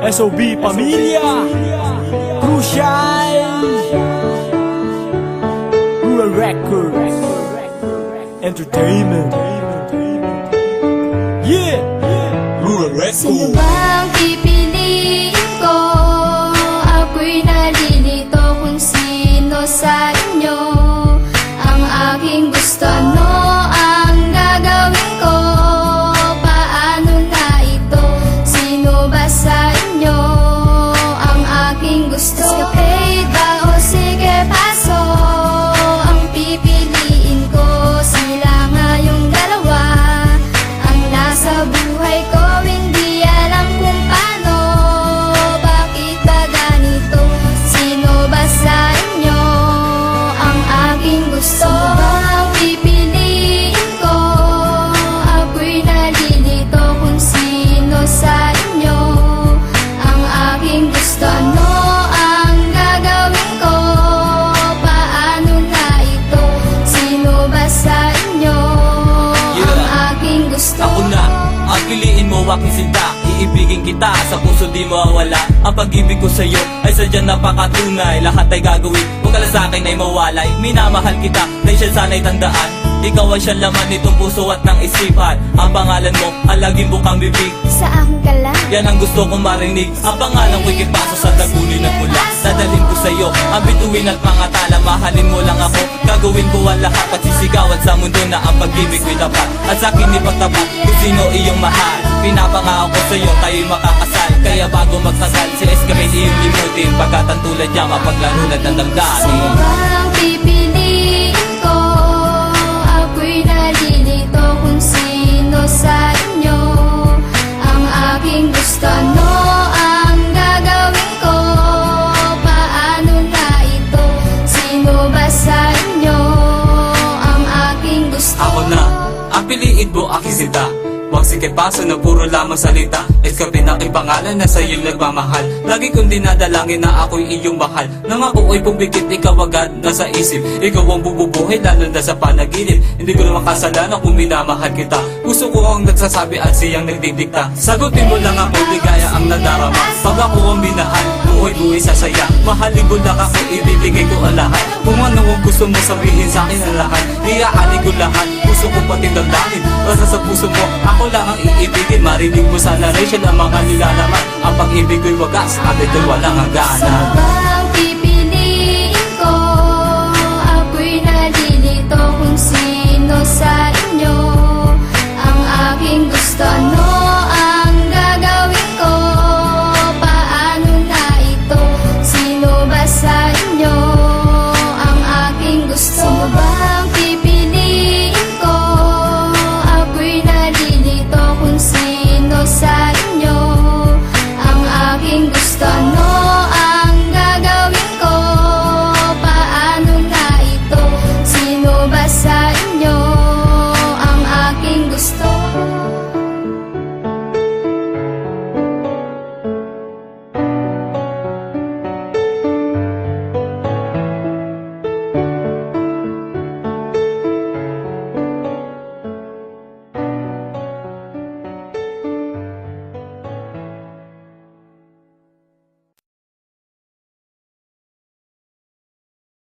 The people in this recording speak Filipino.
SOB Pamilya, Crucial, Rural Records, Entertainment. Yeah, Rural Sino Records. bang pipiliin ko? Ako'y nalilito kung sino sa inyo ang aking gusto, no? Ang gagawin ko, paano na ito? Sino ba sa inyo ang aking gusto? Escapade ba o sige paso? Ang pipiliin ko, sila nga yung dalawa ang nasa buhay ko. Hindi alam kung paano, bakit ba ganito? Sino ba sa inyo ang aking gusto? Ang pipiliin ko, ako'y nalilito kung sino sa inyo ang aking gusto, no? Ang gagawin ko, paano na ito? Sino ba sa inyo ang aking gusto? Ako na, ang piliin mo aking sinta. Iibigin kita, sa puso di mawawala. Ang pag-ibig ko sa'yo ay sadyang napakatunay. Lahat ay gagawin, huwag ka lang sa'kin ay mawalay. Minamahal kita, dahil siya sana'y tandaan. Ikaw ay siya laman nitong puso at ng isipan. Ang pangalan mo, ang laging bukang bibig. Sa akin ka lang. Yan ang gusto kong marinig. Ang pangalan ko'y kipaso sa tagunin at mula. Dadalhin ko sa'yo ang bituin at mga tala. Mahalin mo lang ako, gagawin ko ang lahat. Pagsisigawan sa mundo na ang pag-ibig ko'y dapat. At sa'kin ipagtapat kung sino iyong mahal. Pinapangako ko sa'yo, tayo'y makakasal. Kaya bago magtagal, si Escapade iyong limutin. Pagkat ang tulad niya mapaglalunad ng damdamin. Sino bang pipiliin ko? Ako'y nalilito kung sino sa inyo ang aking gusto, no? Ang gagawin ko, paano na ito? Sino ba sa inyo ang aking gusto? Ako na, ang piliin mo aking sinta. Huwag sige paso na puro lamang salita. Escapade na aking pangalan na sa'yo'y nagmamahal. Lagi kong dinadalangin na ako'y iyong mahal. Nang ako ay pumikit, ikaw agad nasa isip. Ikaw ang bububuhay lalo na sa panaginip. Hindi ko naman kasalanan kung minamahal kita. Puso ko ang nagsasabi at siyang nagdidikta. Sagutin mo lang ako, ligaya ang nadarama. Pag ako ang minahal, buhay-buhay sa saya. Mahalin mo lang ako, ibibigay ko ang lahat. Kung ano ang gusto mo sabihin sa akin ang lahat, iaali ko lahat, puso ko pati damdamin. Basta sa puso mo, ako lang ang iibigin. Marinig mo sa narration ang mga nilalaman. Ang pag-ibig ko'y wagas, at ito'y walang hangganan. Sino bang pipiliin ko? Ako'y nalilito kung sino sa